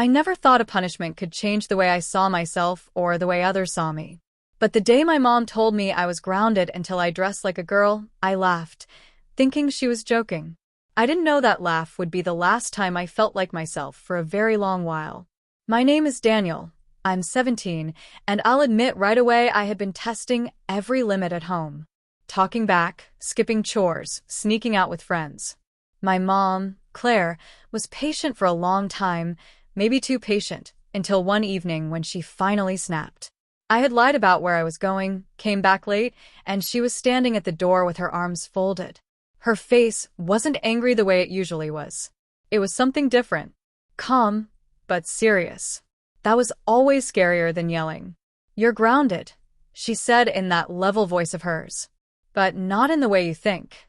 I never thought a punishment could change the way I saw myself or the way others saw me. But the day my mom told me I was grounded until I dressed like a girl, I laughed, thinking she was joking. I didn't know that laugh would be the last time I felt like myself for a very long while. My name is Daniel. I'm 17, and I'll admit right away I had been testing every limit at home. Talking back, skipping chores, sneaking out with friends. My mom, Claire, was patient for a long time, maybe too patient, until one evening when she finally snapped. I had lied about where I was going, came back late, and she was standing at the door with her arms folded. Her face wasn't angry the way it usually was. It was something different. Calm, but serious. That was always scarier than yelling. "You're grounded," she said in that level voice of hers. "But not in the way you think."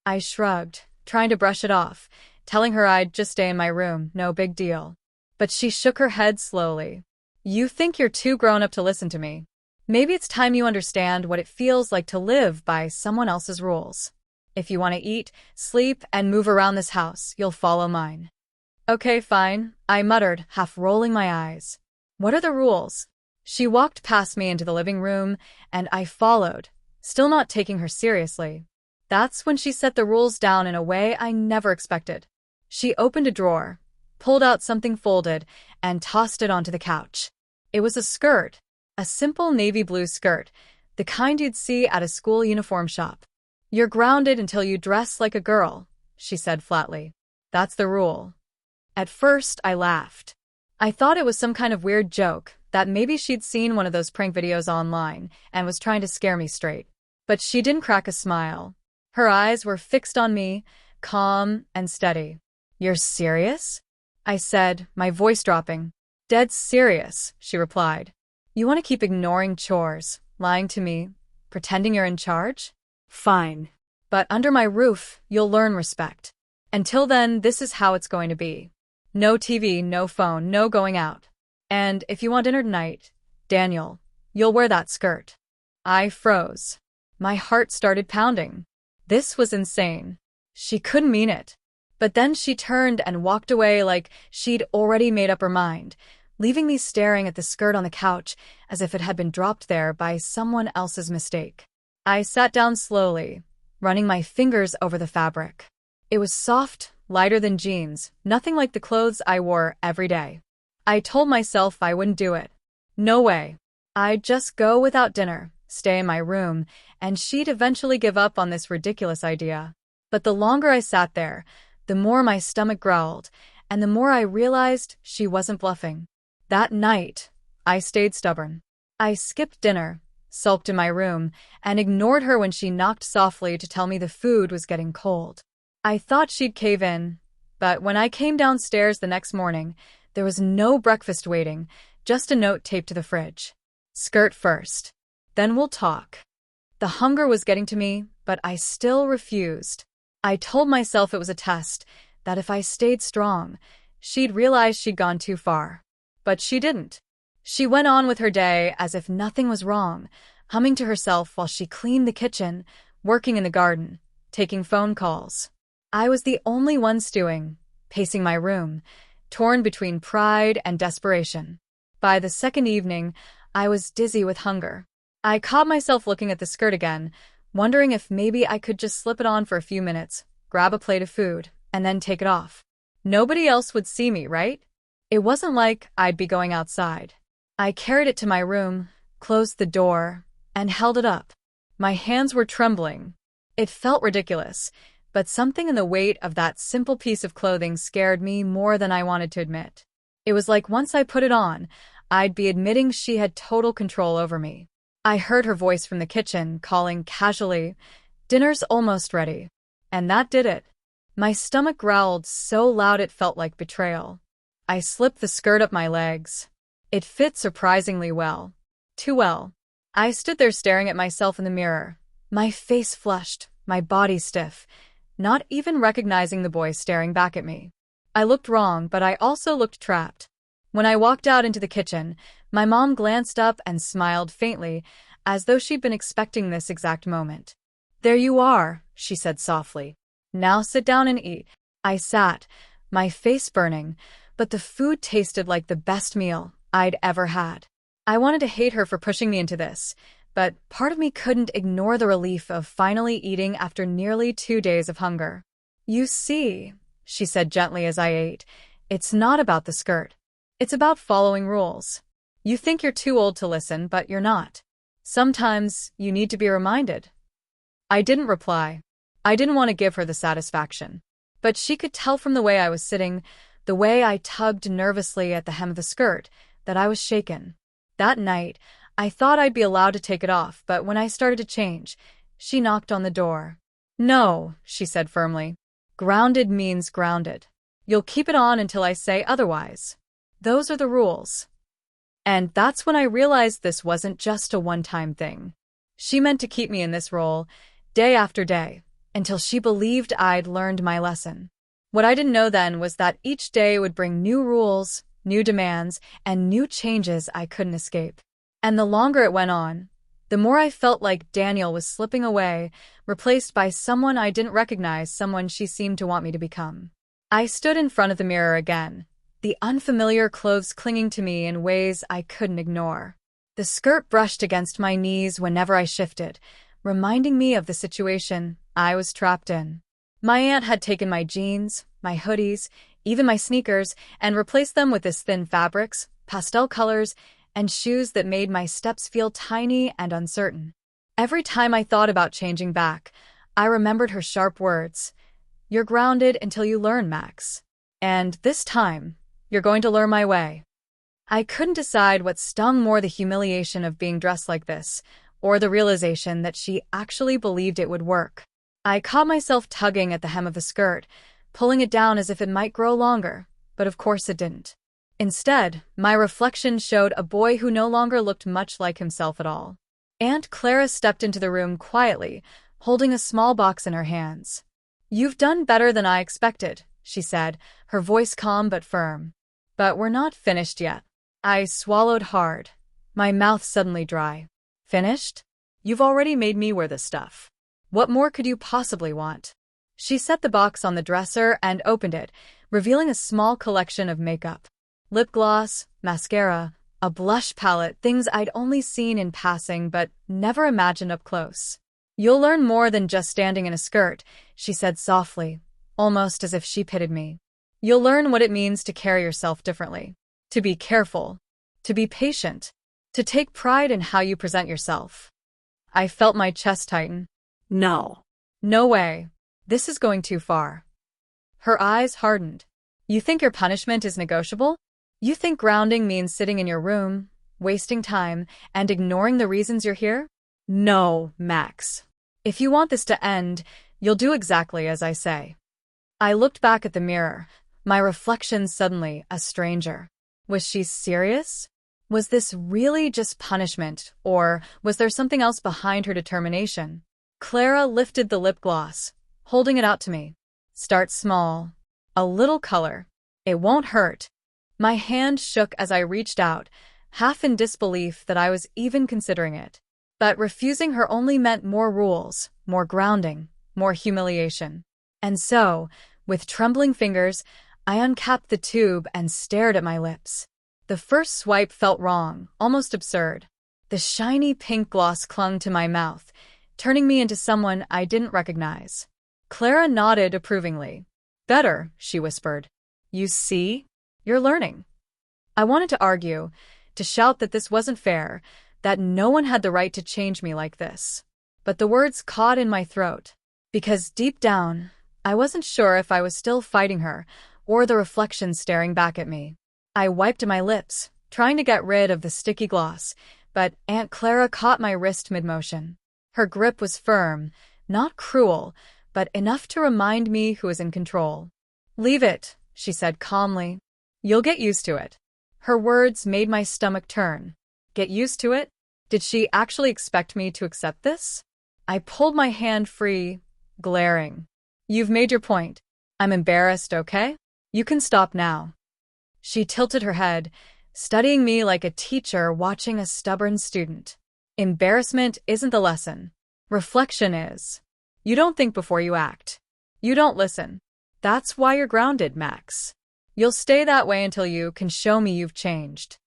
I shrugged, trying to brush it off, telling her I'd just stay in my room, no big deal. But she shook her head slowly. "You think you're too grown up to listen to me. Maybe it's time you understand what it feels like to live by someone else's rules. If you want to eat, sleep, and move around this house, you'll follow mine." "Okay, fine," I muttered, half rolling my eyes. "What are the rules?" She walked past me into the living room, and I followed, still not taking her seriously. That's when she set the rules down in a way I never expected. She opened a drawer, pulled out something folded, and tossed it onto the couch. It was a skirt, a simple navy blue skirt, the kind you'd see at a school uniform shop. "You're grounded until you dress like a girl," she said flatly. "That's the rule." At first, I laughed. I thought it was some kind of weird joke, that maybe she'd seen one of those prank videos online and was trying to scare me straight. But she didn't crack a smile. Her eyes were fixed on me, calm and steady. "You're serious?" I said, my voice dropping. "Dead serious," she replied. "You want to keep ignoring chores, lying to me, pretending you're in charge? Fine. But under my roof, you'll learn respect. Until then, this is how it's going to be. No TV, no phone, no going out. And if you want dinner tonight, Daniel, you'll wear that skirt." I froze. My heart started pounding. This was insane. She couldn't mean it. But then she turned and walked away like she'd already made up her mind, leaving me staring at the skirt on the couch as if it had been dropped there by someone else's mistake. I sat down slowly, running my fingers over the fabric. It was soft, lighter than jeans, nothing like the clothes I wore every day. I told myself I wouldn't do it. No way. I'd just go without dinner, stay in my room, and she'd eventually give up on this ridiculous idea. But the longer I sat there, the more my stomach growled, and the more I realized she wasn't bluffing. That night, I stayed stubborn. I skipped dinner, sulked in my room, and ignored her when she knocked softly to tell me the food was getting cold. I thought she'd cave in, but when I came downstairs the next morning, there was no breakfast waiting, just a note taped to the fridge. "Skirt first. Then we'll talk." The hunger was getting to me, but I still refused. I told myself it was a test, that if I stayed strong, she'd realize she'd gone too far. But she didn't. She went on with her day as if nothing was wrong, humming to herself while she cleaned the kitchen, working in the garden, taking phone calls. I was the only one stewing, pacing my room, torn between pride and desperation. By the second evening, I was dizzy with hunger. I caught myself looking at the skirt again, wondering if maybe I could just slip it on for a few minutes, grab a plate of food, and then take it off. Nobody else would see me, right? It wasn't like I'd be going outside. I carried it to my room, closed the door, and held it up. My hands were trembling. It felt ridiculous, but something in the weight of that simple piece of clothing scared me more than I wanted to admit. It was like once I put it on, I'd be admitting she had total control over me. I heard her voice from the kitchen, calling casually, "Dinner's almost ready." And that did it. My stomach growled so loud it felt like betrayal. I slipped the skirt up my legs. It fit surprisingly well. Too well. I stood there staring at myself in the mirror, my face flushed, my body stiff, not even recognizing the boy staring back at me. I looked wrong, but I also looked trapped. When I walked out into the kitchen, my mom glanced up and smiled faintly, as though she'd been expecting this exact moment. "There you are," she said softly. "Now sit down and eat." I sat, my face burning, but the food tasted like the best meal I'd ever had. I wanted to hate her for pushing me into this, but part of me couldn't ignore the relief of finally eating after nearly 2 days of hunger. "You see," she said gently as I ate, "it's not about the skirt. It's about following rules. You think you're too old to listen, but you're not. Sometimes you need to be reminded." I didn't reply. I didn't want to give her the satisfaction. But she could tell from the way I was sitting, the way I tugged nervously at the hem of the skirt, that I was shaken. That night, I thought I'd be allowed to take it off, but when I started to change, she knocked on the door. "No," she said firmly. "Grounded means grounded. You'll keep it on until I say otherwise. Those are the rules." And that's when I realized this wasn't just a one-time thing. She meant to keep me in this role, day after day, until she believed I'd learned my lesson. What I didn't know then was that each day would bring new rules, new demands, and new changes I couldn't escape. And the longer it went on, the more I felt like Daniel was slipping away, replaced by someone I didn't recognize, someone she seemed to want me to become. I stood in front of the mirror again, the unfamiliar clothes clinging to me in ways I couldn't ignore. The skirt brushed against my knees whenever I shifted, reminding me of the situation I was trapped in. My aunt had taken my jeans, my hoodies, even my sneakers, and replaced them with this thin fabrics, pastel colors, and shoes that made my steps feel tiny and uncertain. Every time I thought about changing back, I remembered her sharp words. "You're grounded until you learn, Max. And this time, you're going to learn my way." I couldn't decide what stung more, the humiliation of being dressed like this, or the realization that she actually believed it would work. I caught myself tugging at the hem of the skirt, pulling it down as if it might grow longer, but of course it didn't. Instead, my reflection showed a boy who no longer looked much like himself at all. Aunt Clara stepped into the room quietly, holding a small box in her hands. "You've done better than I expected," she said, her voice calm but firm. "But we're not finished yet." I swallowed hard, my mouth suddenly dry. "Finished? You've already made me wear this stuff. What more could you possibly want?" She set the box on the dresser and opened it, revealing a small collection of makeup. Lip gloss, mascara, a blush palette, things I'd only seen in passing but never imagined up close. "You'll learn more than just standing in a skirt," she said softly, almost as if she pitied me. "You'll learn what it means to carry yourself differently, to be careful, to be patient, to take pride in how you present yourself." I felt my chest tighten. "No. No way. This is going too far." Her eyes hardened. "You think your punishment is negotiable? You think grounding means sitting in your room, wasting time, and ignoring the reasons you're here? No, Max. If you want this to end, you'll do exactly as I say." I looked back at the mirror, my reflection suddenly a stranger. Was she serious? Was this really just punishment, or was there something else behind her determination? Clara lifted the lip gloss, holding it out to me. "Start small. A little color. It won't hurt." My hand shook as I reached out, half in disbelief that I was even considering it. But refusing her only meant more rules, more grounding, more humiliation. And so, with trembling fingers, I uncapped the tube and stared at my lips. The first swipe felt wrong, almost absurd. The shiny pink gloss clung to my mouth, turning me into someone I didn't recognize. Clara nodded approvingly. "Better," she whispered. "You see? You're learning." I wanted to argue, to shout that this wasn't fair, that no one had the right to change me like this. But the words caught in my throat, because deep down, I wasn't sure if I was still fighting her, or the reflection staring back at me. I wiped my lips, trying to get rid of the sticky gloss, but Aunt Clara caught my wrist mid-motion. Her grip was firm, not cruel, but enough to remind me who was in control. "Leave it," she said calmly. "You'll get used to it." Her words made my stomach turn. Get used to it? Did she actually expect me to accept this? I pulled my hand free, glaring. "You've made your point. I'm embarrassed, okay? You can stop now." She tilted her head, studying me like a teacher watching a stubborn student. Embarrassment isn't the lesson. Reflection is. You don't think before you act. You don't listen. That's why you're grounded, Max. You'll stay that way until you can show me you've changed.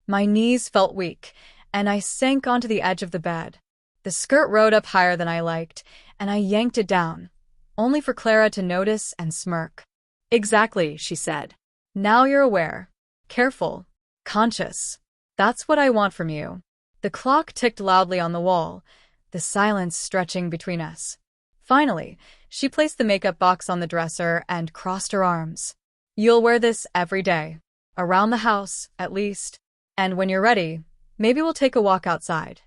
My knees felt weak, and I sank onto the edge of the bed. The skirt rode up higher than I liked, and I yanked it down, only for Clara to notice and smirk. Exactly, she said. Now you're aware. Careful. Conscious. That's what I want from you. The clock ticked loudly on the wall, the silence stretching between us. Finally, she placed the makeup box on the dresser and crossed her arms. You'll wear this every day. Around the house, at least. And when you're ready, maybe we'll take a walk outside.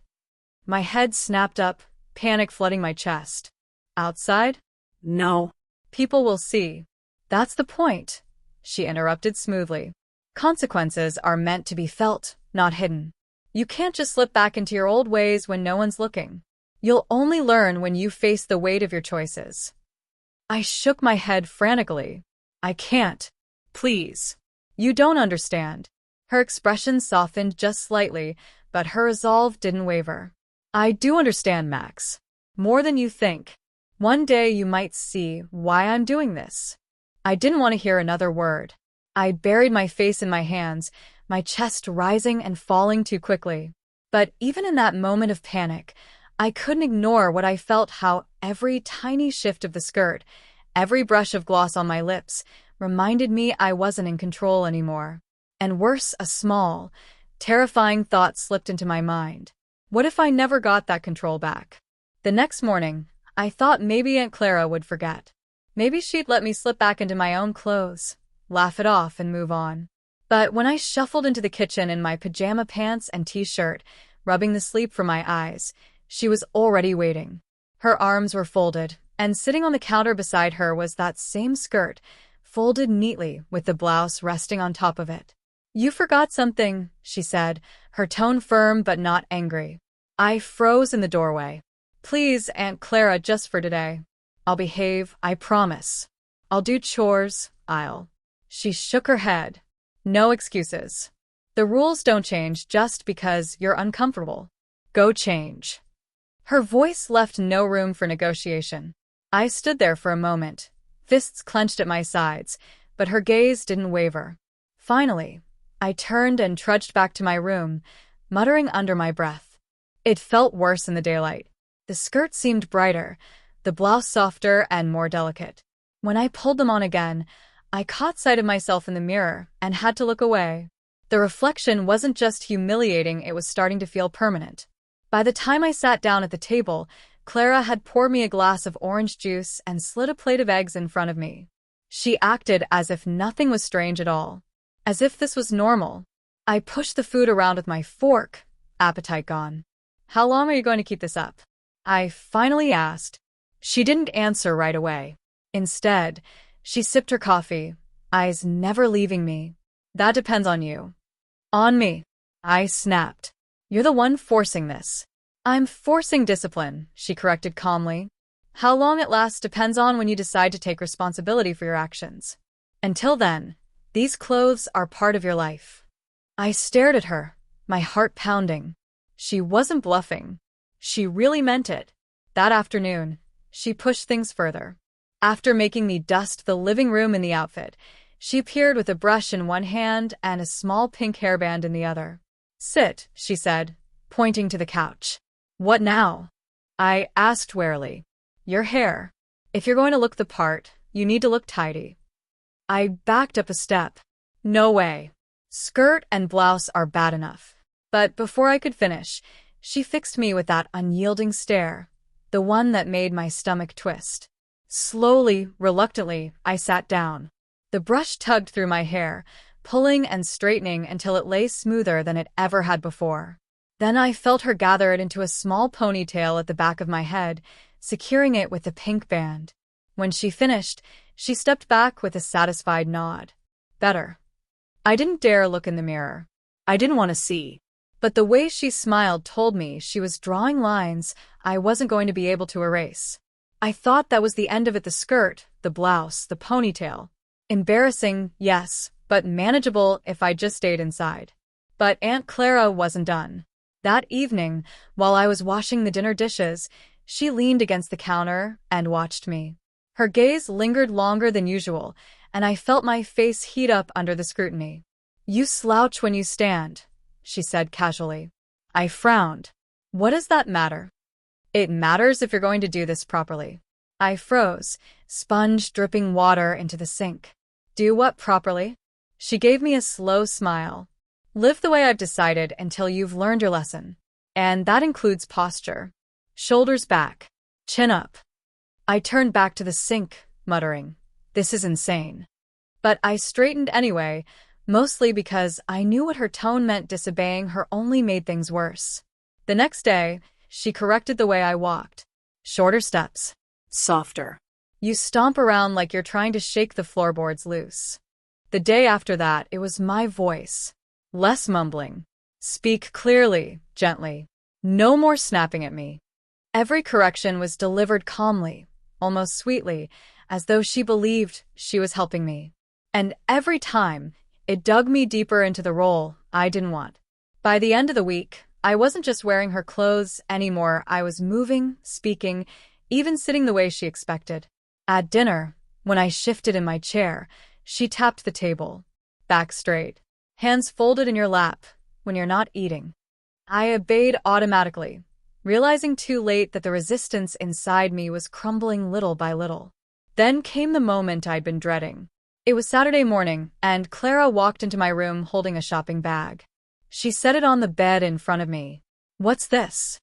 My head snapped up, panic flooding my chest. Outside? No. People will see. That's the point, she interrupted smoothly. Consequences are meant to be felt, not hidden. You can't just slip back into your old ways when no one's looking. You'll only learn when you face the weight of your choices. I shook my head frantically. I can't. Please. You don't understand. Her expression softened just slightly, but her resolve didn't waver. I do understand, Max. More than you think. One day you might see why I'm doing this. I didn't want to hear another word. I buried my face in my hands, my chest rising and falling too quickly. But even in that moment of panic, I couldn't ignore what I felt, how every tiny shift of the skirt, every brush of gloss on my lips, reminded me I wasn't in control anymore. And worse, a small, terrifying thought slipped into my mind. What if I never got that control back? The next morning, I thought maybe Aunt Clara would forget. Maybe she'd let me slip back into my own clothes, laugh it off and move on. But when I shuffled into the kitchen in my pajama pants and t-shirt, rubbing the sleep from my eyes, she was already waiting. Her arms were folded, and sitting on the counter beside her was that same skirt, folded neatly with the blouse resting on top of it. You forgot something, she said, her tone firm but not angry. I froze in the doorway. Please, Aunt Clara, just for today. I'll behave, I promise. I'll do chores, She shook her head. No excuses. The rules don't change just because you're uncomfortable. Go change. Her voice left no room for negotiation. I stood there for a moment, fists clenched at my sides, but her gaze didn't waver. Finally, I turned and trudged back to my room, muttering under my breath. It felt worse in the daylight. The skirt seemed brighter, the blouse softer and more delicate. When I pulled them on again, I caught sight of myself in the mirror and had to look away. The reflection wasn't just humiliating, it was starting to feel permanent. By the time I sat down at the table, Clara had poured me a glass of orange juice and slid a plate of eggs in front of me. She acted as if nothing was strange at all. As if this was normal. I pushed the food around with my fork, appetite gone. How long are you going to keep this up? I finally asked. She didn't answer right away. Instead, she sipped her coffee, eyes never leaving me. That depends on you. On me. I snapped. You're the one forcing this. I'm forcing discipline, she corrected calmly. How long it lasts depends on when you decide to take responsibility for your actions. Until then, these clothes are part of your life. I stared at her, my heart pounding. She wasn't bluffing. She really meant it. That afternoon, she pushed things further. After making me dust the living room in the outfit, she appeared with a brush in one hand and a small pink hairband in the other. Sit, she said, pointing to the couch. What now? I asked warily. Your hair. If you're going to look the part, you need to look tidy. I backed up a step. No way. Skirt and blouse are bad enough. But before I could finish, she fixed me with that unyielding stare, the one that made my stomach twist. Slowly, reluctantly, I sat down. The brush tugged through my hair, pulling and straightening until it lay smoother than it ever had before. Then I felt her gather it into a small ponytail at the back of my head, securing it with the pink band. When she finished, she stepped back with a satisfied nod. Better. I didn't dare look in the mirror. I didn't want to see. But the way she smiled told me she was drawing lines I wasn't going to be able to erase. I thought that was the end of it, the skirt, the blouse, the ponytail. Embarrassing, yes, but manageable if I just stayed inside. But Aunt Clara wasn't done. That evening, while I was washing the dinner dishes, she leaned against the counter and watched me. Her gaze lingered longer than usual, and I felt my face heat up under the scrutiny. "You slouch when you stand," she said casually. I frowned. "What does that matter?" "It matters if you're going to do this properly." I froze, sponge dripping water into the sink. "Do what properly?" She gave me a slow smile. "Live the way I've decided until you've learned your lesson. And that includes posture. Shoulders back. Chin up." I turned back to the sink, muttering, "This is insane." But I straightened anyway, mostly because I knew what her tone meant. Disobeying her only made things worse. The next day, she corrected the way I walked. "Shorter steps. Softer. You stomp around like you're trying to shake the floorboards loose." The day after that, it was my voice. Less mumbling. "Speak clearly, gently. No more snapping at me." Every correction was delivered calmly, almost sweetly, as though she believed she was helping me. And every time, it dug me deeper into the role I didn't want. By the end of the week, I wasn't just wearing her clothes anymore. I was moving, speaking, even sitting the way she expected. At dinner, when I shifted in my chair, she tapped the table. "Back straight. Hands folded in your lap when you're not eating." I obeyed automatically, realizing too late that the resistance inside me was crumbling little by little. Then came the moment I'd been dreading. It was Saturday morning, and Clara walked into my room holding a shopping bag. She set it on the bed in front of me. "What's this?"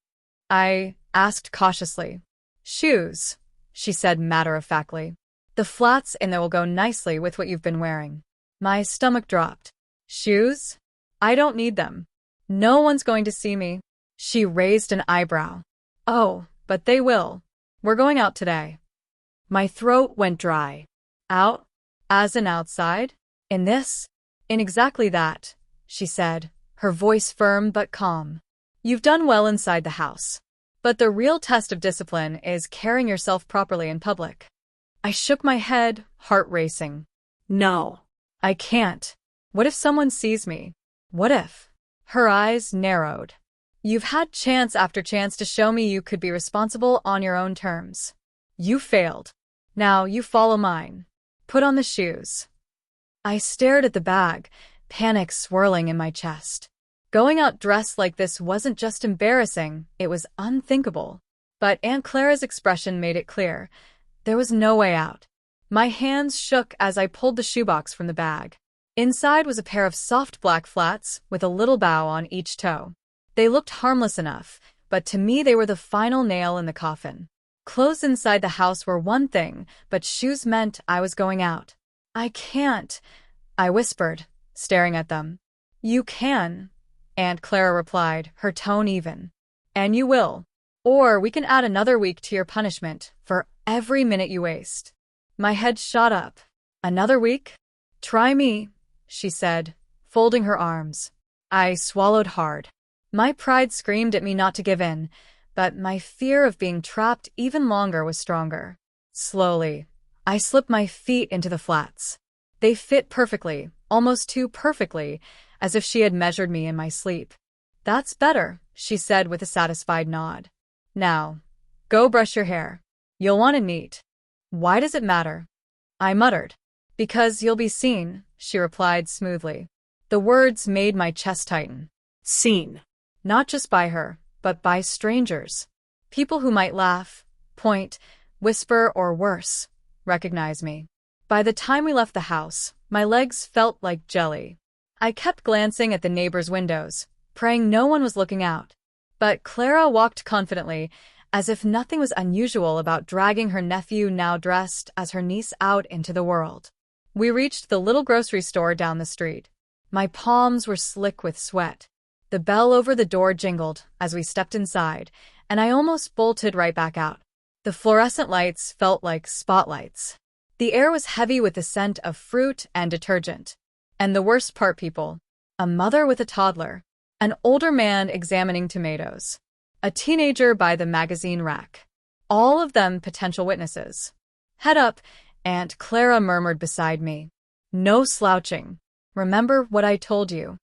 I asked cautiously. "Shoes," she said matter-of-factly. "The flats in there will go nicely with what you've been wearing." My stomach dropped. "Shoes? I don't need them. No one's going to see me." She raised an eyebrow. "Oh, but they will. We're going out today." My throat went dry. "Out? As in outside? In this?" "In exactly that," she said, her voice firm but calm. "You've done well inside the house. But the real test of discipline is carrying yourself properly in public." I shook my head, heart racing. "No. I can't. What if someone sees me? What if?" Her eyes narrowed. "You've had chance after chance to show me you could be responsible on your own terms. You failed. Now you follow mine. Put on the shoes." I stared at the bag, panic swirling in my chest. Going out dressed like this wasn't just embarrassing, it was unthinkable. But Aunt Clara's expression made it clear. There was no way out. My hands shook as I pulled the shoebox from the bag. Inside was a pair of soft black flats with a little bow on each toe. They looked harmless enough, but to me they were the final nail in the coffin. Clothes inside the house were one thing, but shoes meant I was going out. "I can't," I whispered, staring at them. "You can," Aunt Clara replied, her tone even. "And you will. Or we can add another week to your punishment for every minute you waste." My head shot up. "Another week? Try me," she said, folding her arms. I swallowed hard. My pride screamed at me not to give in, but my fear of being trapped even longer was stronger. Slowly, I slipped my feet into the flats. They fit perfectly, almost too perfectly, as if she had measured me in my sleep. "That's better," she said with a satisfied nod. "Now, go brush your hair. You'll want it neat." "Why does it matter?" I muttered. "Because you'll be seen," she replied smoothly. The words made my chest tighten. Seen. Not just by her, but by strangers. People who might laugh, point, whisper, or worse, recognize me. By the time we left the house, my legs felt like jelly. I kept glancing at the neighbors' windows, praying no one was looking out. But Clara walked confidently, as if nothing was unusual about dragging her nephew, now dressed as her niece, out into the world. We reached the little grocery store down the street. My palms were slick with sweat. The bell over the door jingled as we stepped inside, and I almost bolted right back out. The fluorescent lights felt like spotlights. The air was heavy with the scent of fruit and detergent. And the worst part, people. A mother with a toddler. An older man examining tomatoes. A teenager by the magazine rack. All of them potential witnesses. "Head up," Aunt Clara murmured beside me. "No slouching. Remember what I told you."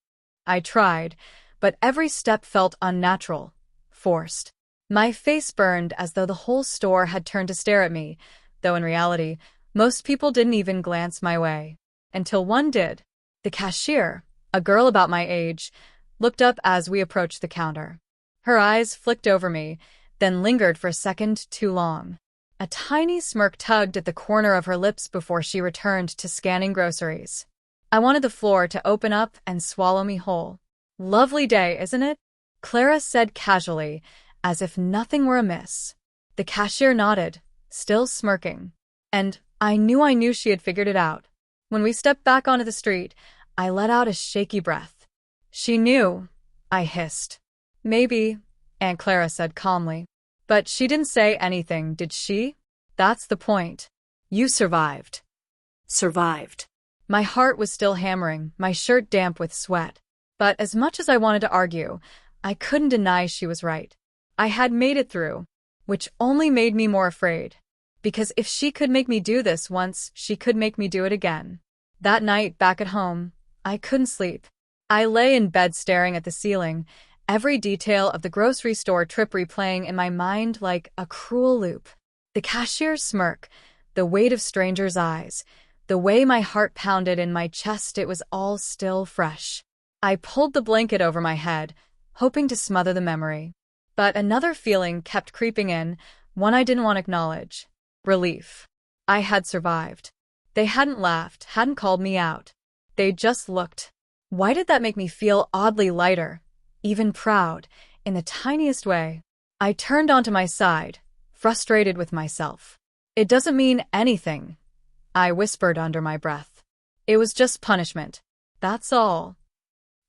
I tried, but every step felt unnatural, forced. My face burned as though the whole store had turned to stare at me, though in reality, most people didn't even glance my way. Until one did. The cashier, a girl about my age, looked up as we approached the counter. Her eyes flicked over me, then lingered for a second too long. A tiny smirk tugged at the corner of her lips before she returned to scanning groceries. I wanted the floor to open up and swallow me whole. "Lovely day, isn't it?" Clara said casually, as if nothing were amiss. The cashier nodded, still smirking. And I knew she had figured it out. When we stepped back onto the street, I let out a shaky breath. "She knew," I hissed. "Maybe," Aunt Clara said calmly. "But she didn't say anything, did she? That's the point. You survived." Survived. My heart was still hammering, my shirt damp with sweat. But as much as I wanted to argue, I couldn't deny she was right. I had made it through, which only made me more afraid. Because if she could make me do this once, she could make me do it again. That night, back at home, I couldn't sleep. I lay in bed staring at the ceiling, every detail of the grocery store trip replaying in my mind like a cruel loop. The cashier's smirk, the weight of strangers' eyes, the way my heart pounded in my chest, it was all still fresh. I pulled the blanket over my head, hoping to smother the memory. But another feeling kept creeping in, one I didn't want to acknowledge. Relief. I had survived. They hadn't laughed, hadn't called me out. They just looked. Why did that make me feel oddly lighter, even proud, in the tiniest way? I turned onto my side, frustrated with myself. "It doesn't mean anything," I whispered under my breath. "It was just punishment. That's all."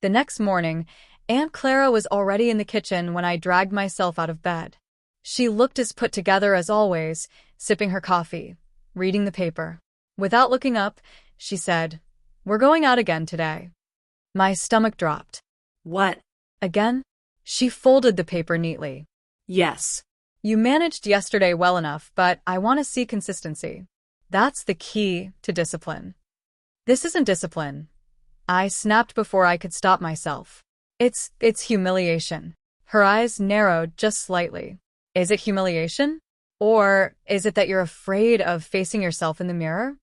The next morning, Aunt Clara was already in the kitchen when I dragged myself out of bed. She looked as put together as always, sipping her coffee, reading the paper. Without looking up, she said, "We're going out again today." My stomach dropped. What? Again? She folded the paper neatly. Yes. "You managed yesterday well enough, but I want to see consistency. That's the key to discipline." "This isn't discipline," I snapped before I could stop myself. It's humiliation." Her eyes narrowed just slightly. "Is it humiliation? Or is it that you're afraid of facing yourself in the mirror?"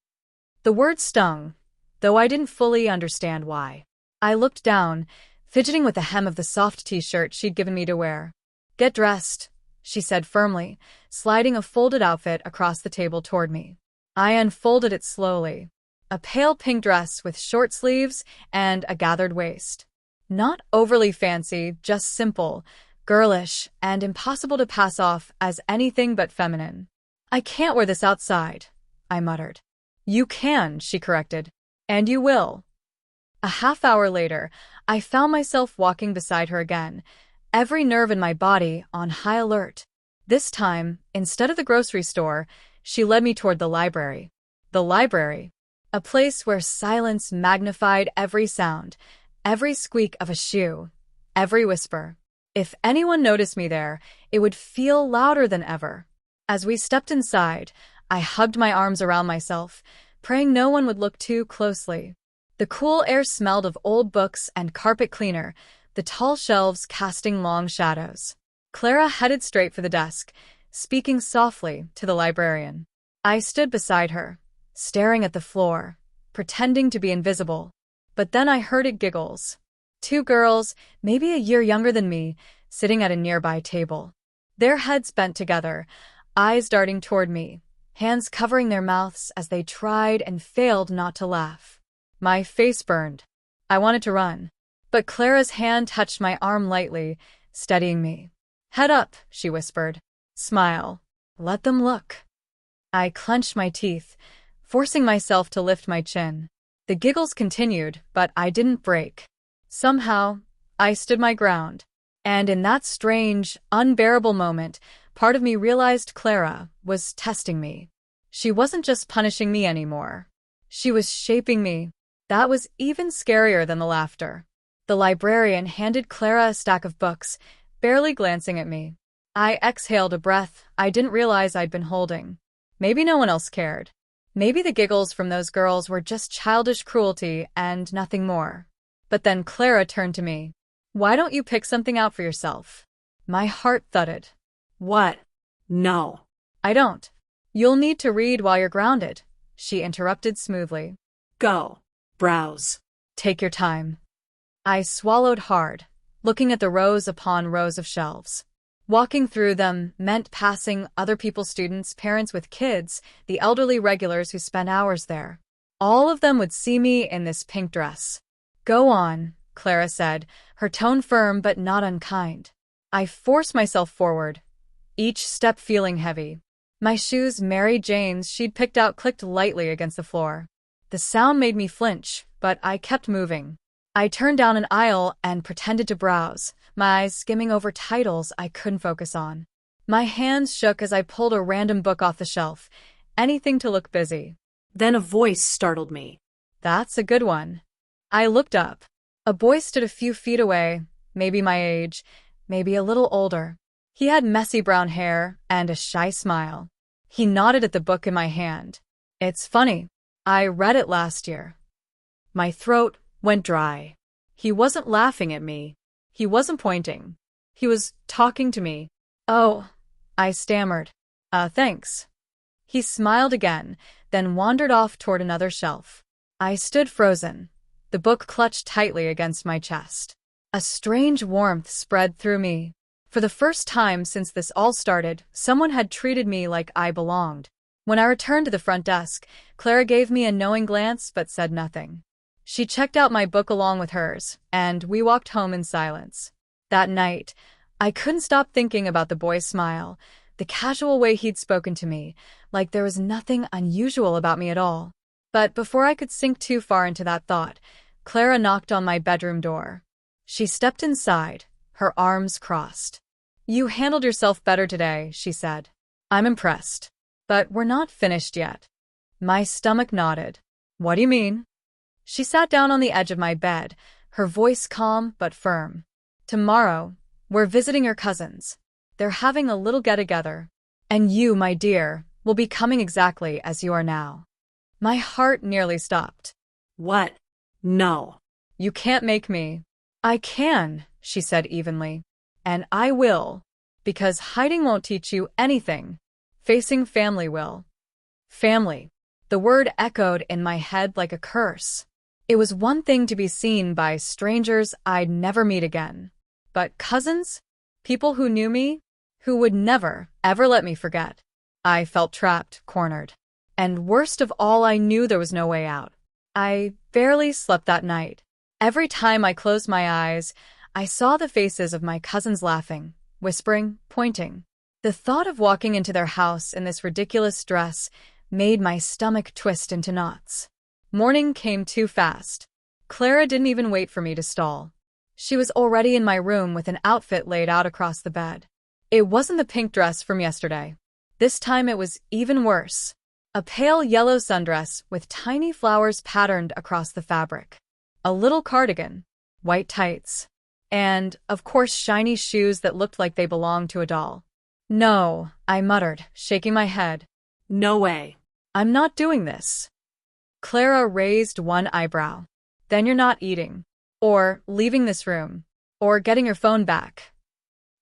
The word stung, though I didn't fully understand why. I looked down, fidgeting with the hem of the soft t-shirt she'd given me to wear. "Get dressed," she said firmly, sliding a folded outfit across the table toward me. I unfolded it slowly. A pale pink dress with short sleeves and a gathered waist. Not overly fancy, just simple, girlish, and impossible to pass off as anything but feminine. "I can't wear this outside," I muttered. "You can," she corrected. "And you will." A half hour later, I found myself walking beside her again, every nerve in my body on high alert. This time, instead of the grocery store, she led me toward the library. The library. A place where silence magnified every sound, every squeak of a shoe, every whisper. If anyone noticed me there, it would feel louder than ever. As we stepped inside, I hugged my arms around myself, praying no one would look too closely. The cool air smelled of old books and carpet cleaner, the tall shelves casting long shadows. Clara headed straight for the desk, speaking softly to the librarian. I stood beside her, staring at the floor, pretending to be invisible. But then I heard it giggles. Two girls, maybe a year younger than me, sitting at a nearby table. Their heads bent together, eyes darting toward me, hands covering their mouths as they tried and failed not to laugh. My face burned. I wanted to run. But Clara's hand touched my arm lightly, steadying me. "Head up," she whispered. "Smile. Let them look." I clenched my teeth, forcing myself to lift my chin. The giggles continued, but I didn't break. Somehow, I stood my ground. And in that strange, unbearable moment, part of me realized Clara was testing me. She wasn't just punishing me anymore. She was shaping me. That was even scarier than the laughter. The librarian handed Clara a stack of books, barely glancing at me. I exhaled a breath I didn't realize I'd been holding. Maybe no one else cared. Maybe the giggles from those girls were just childish cruelty and nothing more. But then Clara turned to me. "Why don't you pick something out for yourself?" My heart thudded. What? No. "I don't. You'll need to read while you're grounded, she interrupted smoothly. Go. Browse. Take your time. I swallowed hard, looking at the rows upon rows of shelves. Walking through them meant passing other people's students, parents with kids, the elderly regulars who spent hours there. All of them would see me in this pink dress. Go on, Clara said, her tone firm but not unkind. I forced myself forward, each step feeling heavy. My shoes, Mary Jane's she'd picked out, clicked lightly against the floor. The sound made me flinch, but I kept moving. I turned down an aisle and pretended to browse, my eyes skimming over titles I couldn't focus on. My hands shook as I pulled a random book off the shelf, anything to look busy. Then a voice startled me. That's a good one. I looked up. A boy stood a few feet away, maybe my age, maybe a little older. He had messy brown hair and a shy smile. He nodded at the book in my hand. It's funny. I read it last year. My throat went dry. He wasn't laughing at me. He wasn't pointing. He was talking to me. Oh, I stammered. Thanks. He smiled again, then wandered off toward another shelf. I stood frozen, the book clutched tightly against my chest. A strange warmth spread through me. For the first time since this all started, someone had treated me like I belonged. When I returned to the front desk, Clara gave me a knowing glance but said nothing. She checked out my book along with hers, and we walked home in silence. That night, I couldn't stop thinking about the boy's smile, the casual way he'd spoken to me, like there was nothing unusual about me at all. But before I could sink too far into that thought, Clara knocked on my bedroom door. She stepped inside, her arms crossed. You handled yourself better today, she said. I'm impressed. But we're not finished yet. My stomach nodded. What do you mean? She sat down on the edge of my bed, her voice calm but firm. Tomorrow, we're visiting your cousins. They're having a little get-together. And you, my dear, will be coming exactly as you are now. My heart nearly stopped. What? No. You can't make me. I can, she said evenly. And I will. Because hiding won't teach you anything. Facing family will. Family. The word echoed in my head like a curse. It was one thing to be seen by strangers I'd never meet again. But cousins? People who knew me? Who would never, ever let me forget. I felt trapped, cornered. And worst of all, I knew there was no way out. I barely slept that night. Every time I closed my eyes, I saw the faces of my cousins laughing, whispering, pointing. The thought of walking into their house in this ridiculous dress made my stomach twist into knots. Morning came too fast. Clara didn't even wait for me to stall. She was already in my room with an outfit laid out across the bed. It wasn't the pink dress from yesterday. This time it was even worse. A pale yellow sundress with tiny flowers patterned across the fabric. A little cardigan, white tights, and, of course, shiny shoes that looked like they belonged to a doll. No, I muttered, shaking my head. No way. I'm not doing this. Clara raised one eyebrow. Then you're not eating. Or leaving this room. Or getting your phone back.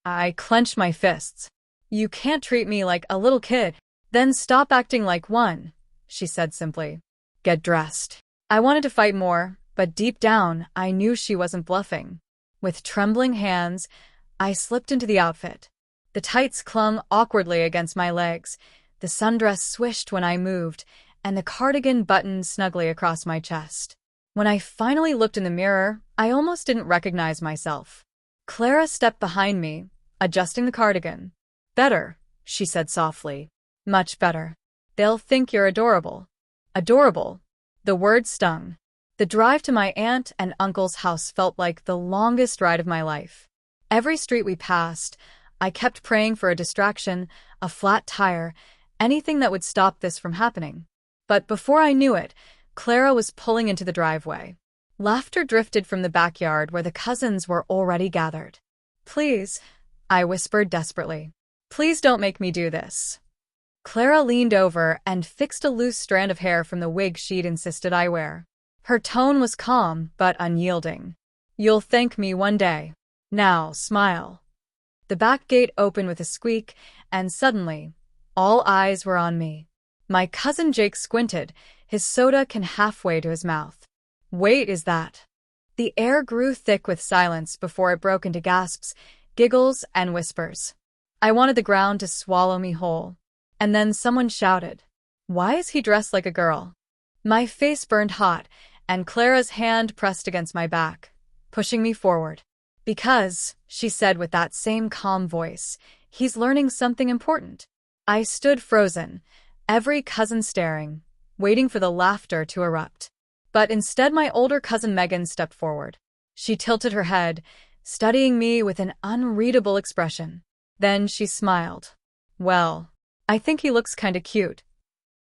I clenched my fists. You can't treat me like a little kid. Then stop acting like one, she said simply. Get dressed. I wanted to fight more, but deep down, I knew she wasn't bluffing. With trembling hands, I slipped into the outfit. The tights clung awkwardly against my legs, the sundress swished when I moved, and the cardigan buttoned snugly across my chest. When I finally looked in the mirror, I almost didn't recognize myself. Clara stepped behind me, adjusting the cardigan. Better, she said softly. Much better. They'll think you're adorable. Adorable. The word stung. The drive to my aunt and uncle's house felt like the longest ride of my life. Every street we passed, I kept praying for a distraction, a flat tire, anything that would stop this from happening. But before I knew it, Clara was pulling into the driveway. Laughter drifted from the backyard where the cousins were already gathered. Please, I whispered desperately. Please don't make me do this. Clara leaned over and fixed a loose strand of hair from the wig she'd insisted I wear. Her tone was calm but unyielding. You'll thank me one day. Now, smile. The back gate opened with a squeak, and suddenly, All eyes were on me. My cousin Jake squinted, his soda can halfway to his mouth. Wait, is that? The air grew thick with silence before it broke into gasps, giggles, and whispers. I wanted the ground to swallow me whole. And then someone shouted, "Why is he dressed like a girl?" My face burned hot, and Clara's hand pressed against my back, pushing me forward. "Because," she said with that same calm voice, "he's learning something important." I stood frozen, every cousin staring, waiting for the laughter to erupt. But instead my older cousin Megan stepped forward. She tilted her head, studying me with an unreadable expression. Then she smiled. "Well, I think he looks kinda cute,"